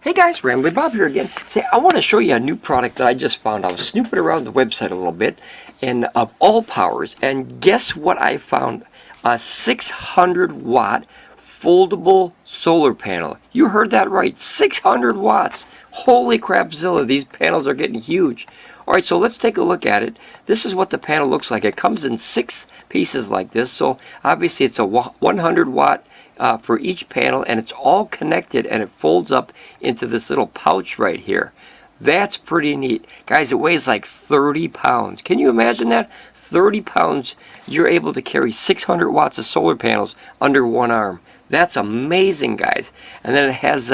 Hey guys, Ramblin Bob here again. Say, I want to show you a new product that I just found. I was snooping around the website a little bit, and of Allpowers, and guess what I found? A 600 watt foldable solar panel. You heard that right, 600 watts. Holy crapzilla, these panels are getting huge. Alright, so let's take a look at it. This is what the panel looks like. It comes in 6 pieces like this, so obviously it's a 100 watt for each panel, and it's all connected, and it folds up into this little pouch right here. That's pretty neat. Guys, it weighs like 30 pounds. Can you imagine that? 30 pounds, you're able to carry 600 watts of solar panels under one arm. That's amazing, guys. And then it has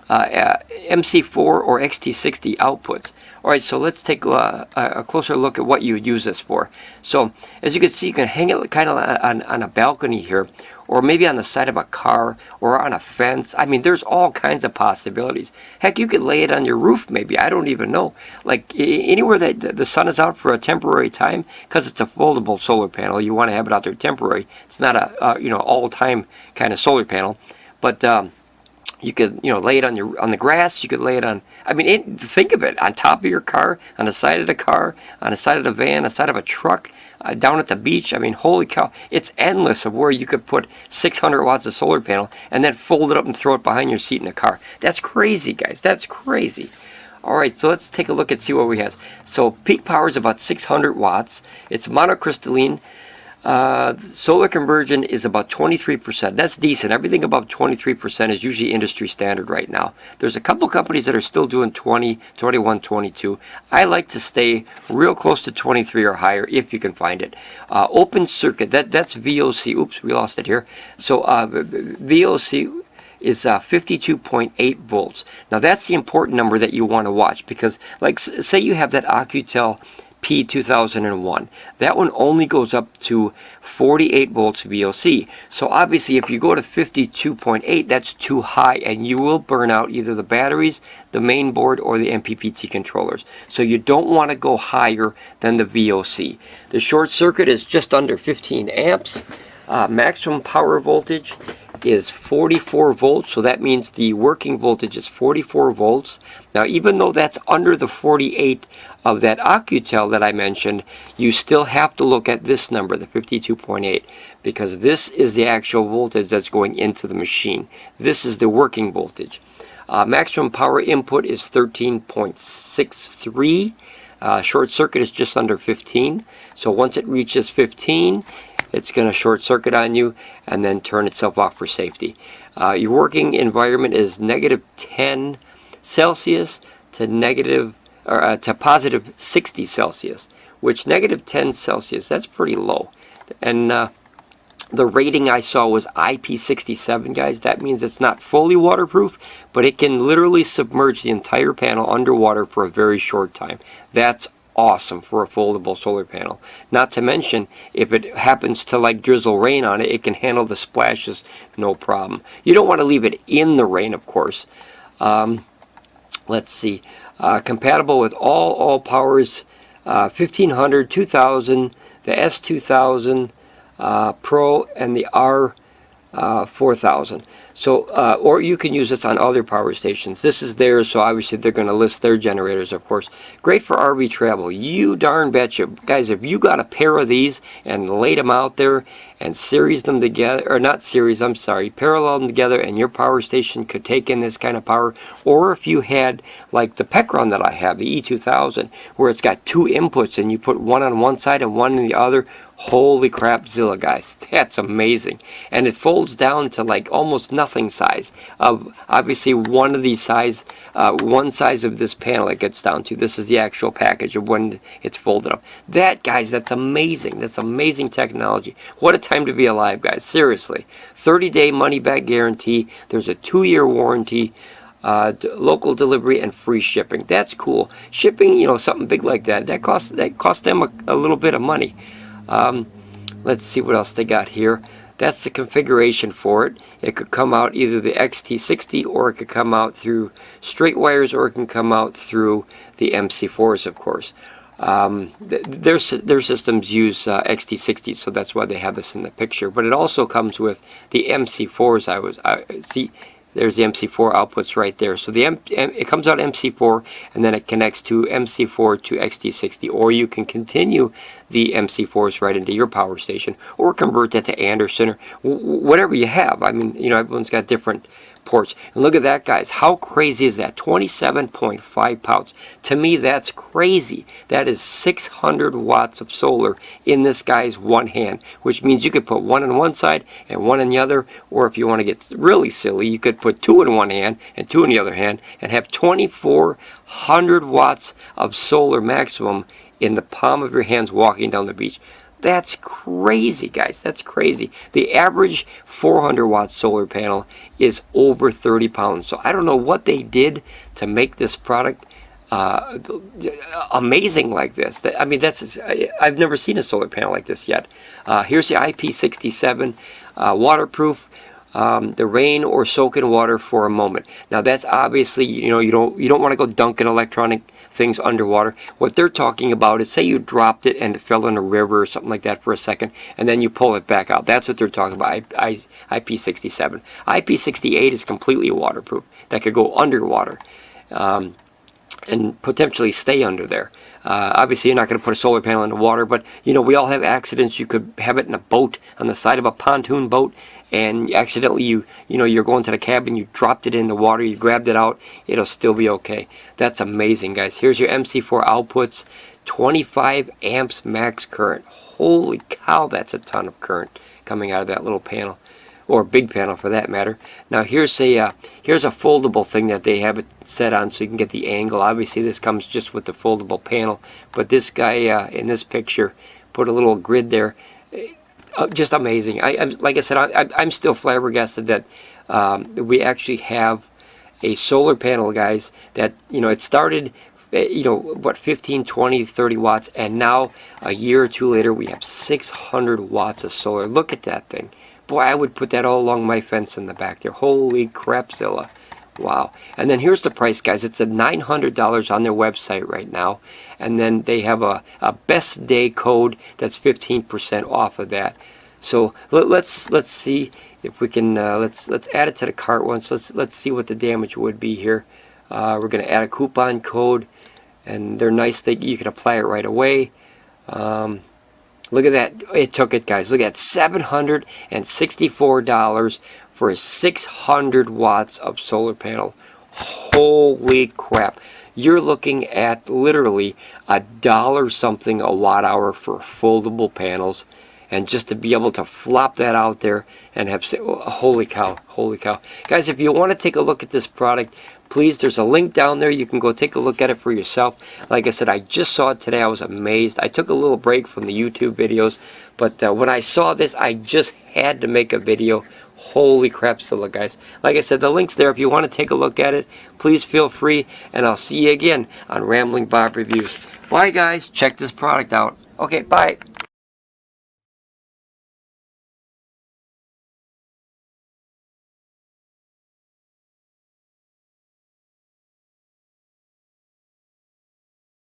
MC4 or XT60 outputs. Alright, so let's take a closer look at what you would use this for. So, as you can see, you can hang it kind of on a balcony here, or maybe on the side of a car, or on a fence. I mean, there's all kinds of possibilities. Heck, you could lay it on your roof maybe, I don't even know. Like, anywhere that the sun is out for a temporary time, because it's a foldable solar panel, you want to have it out there temporary. It's not a all-time kind of solar panel. But you could, lay it on the grass. You could lay it on, I mean, think of it, on top of your car, on the side of the car, on the side of the van, on the side of a truck, down at the beach. I mean, holy cow, it's endless of where you could put 600 watts of solar panel and then fold it up and throw it behind your seat in the car. That's crazy, guys. That's crazy. Alright, so let's take a look and see what we have. So peak power is about 600 watts. It's monocrystalline. Solar conversion is about 23%. That's decent. Everything above 23% is usually industry standard right now. There's a couple companies that are still doing 20, 21, 22. I like to stay real close to 23 or higher if you can find it. Open circuit, that's VOC. Oops, we lost it here. So VOC is 52.8 volts. Now that's the important number that you want to watch, because like say you have that ACOUCOU P2001. That one only goes up to 48 volts VOC. So obviously if you go to 52.8, that's too high, and you will burn out either the batteries, the main board, or the MPPT controllers. So you don't want to go higher than the VOC. The short circuit is just under 15 amps. Maximum power voltage is 44 volts, so that means the working voltage is 44 volts. Now, even though that's under the 48 of that ACOUCOU that I mentioned, you still have to look at this number, the 52.8, because this is the actual voltage that's going into the machine. This is the working voltage. Maximum power input is 13.63. Short circuit is just under 15. So once it reaches 15, it's going to short circuit on you and then turn itself off for safety. Your working environment is negative 10 Celsius to positive 60 Celsius, which negative 10 Celsius, that's pretty low. And the rating I saw was IP67, guys. That means it's not fully waterproof, but it can literally submerge the entire panel underwater for a very short time. That's awesome for a foldable solar panel. Not to mention, if it happens to like drizzle rain on it, it can handle the splashes no problem. You don't want to leave it in the rain, of course. Let's see. Compatible with all Allpowers 1500, 2000, the S2000 Pro, and the R4000. So, or you can use this on other power stations. This is theirs, so obviously they're going to list their generators, of course. Great for RV travel. You darn betcha. Guys, if you got a pair of these and laid them out there and series them together, or not series, I'm sorry, parallel them together, and your power station could take in this kind of power, or if you had like the Pecron that I have, the E2000, where it's got 2 inputs and you put one on one side and one on the other, holy crapzilla, guys, that's amazing. And it folds down to like almost nothing size of obviously one of these size, one size of this panel it gets down to. This is the actual package of when it's folded up. That, guys, that's amazing. That's amazing technology. What a time to be alive, guys, seriously. 30-day money-back guarantee. There's a 2-year warranty. Local delivery and free shipping. That's cool. Shipping, something big like that costs them a little bit of money. Let's see what else they got here. That's the configuration for it. It could come out either the XT60, or it could come out through straight wires, or it can come out through the MC4s, of course. Their systems use XT60, so that's why they have this in the picture. But it also comes with the MC4s. There's the MC4 outputs right there. So it comes out MC4, and then it connects to MC4 to XT60, or you can continue the MC4s right into your power station, or convert that to Anderson, or whatever you have. I mean, you know, everyone's got different ports. And look at that, guys. How crazy is that? 27.5 pounds. To me, that's crazy. That is 600 watts of solar in this guy's one hand, which means you could put one on one side and one on the other, or if you want to get really silly, you could put two in one hand and two in the other hand and have 2,400 watts of solar maximum in the palm of your hands walking down the beach. That's crazy, guys. That's crazy. The average 400 watt solar panel is over 30 pounds. So I don't know what they did to make this product amazing like this. I mean, I've never seen a solar panel like this yet. Here's the IP67 waterproof. The rain or soak in water for a moment. Now that's obviously, you know, you don't want to go dunking electronic things underwater. What they're talking about is, say you dropped it and it fell in a river or something like that for a second, and then you pull it back out. That's what they're talking about. IP67. IP68 is completely waterproof. That could go underwater and potentially stay under there. Obviously, you're not going to put a solar panel in the water, but you know, we all have accidents. You could have it in a boat, on the side of a pontoon boat, and accidentally you're going to the cabin, you dropped it in the water, you grabbed it out, it'll still be okay. That's amazing, guys. Here's your MC4 outputs, 25 amps max current. Holy cow, that's a ton of current coming out of that little panel, or big panel for that matter. Now here's a foldable thing that they have it set on so you can get the angle. Obviously this comes just with the foldable panel, but this guy in this picture put a little grid there. Just amazing. Like I said, I'm still flabbergasted that we actually have a solar panel, guys, that, you know, it started, you know, what, 15, 20, 30 watts, and now a year or two later we have 600 watts of solar. Look at that thing. Boy, I would put that all along my fence in the back there. Holy CRAPZILLA. Wow. And then here's the price, guys. It's at $900 on their website right now. And then they have a best day code that's 15% off of that. So let's see if we can let's add it to the cart once. Let's see what the damage would be here. We're going to add a coupon code, and they're nice that you can apply it right away. Look at that. It took it, guys. Look at $764 for 600 watts of solar panel. Holy crap. You're looking at literally $1 something a watt hour for foldable panels. And just to be able to flop that out there and have, holy cow, holy cow. Guys, if you want to take a look at this product, please, there's a link down there. You can go take a look at it for yourself. Like I said, I just saw it today. I was amazed. I took a little break from the YouTube videos, but when I saw this, I just had to make a video. Holy CRAPZILLA, guys. Like I said, the link's there. If you want to take a look at it, please feel free, and I'll see you again on Ramblin Bob Reviews. Bye, guys. Check this product out. Okay, bye.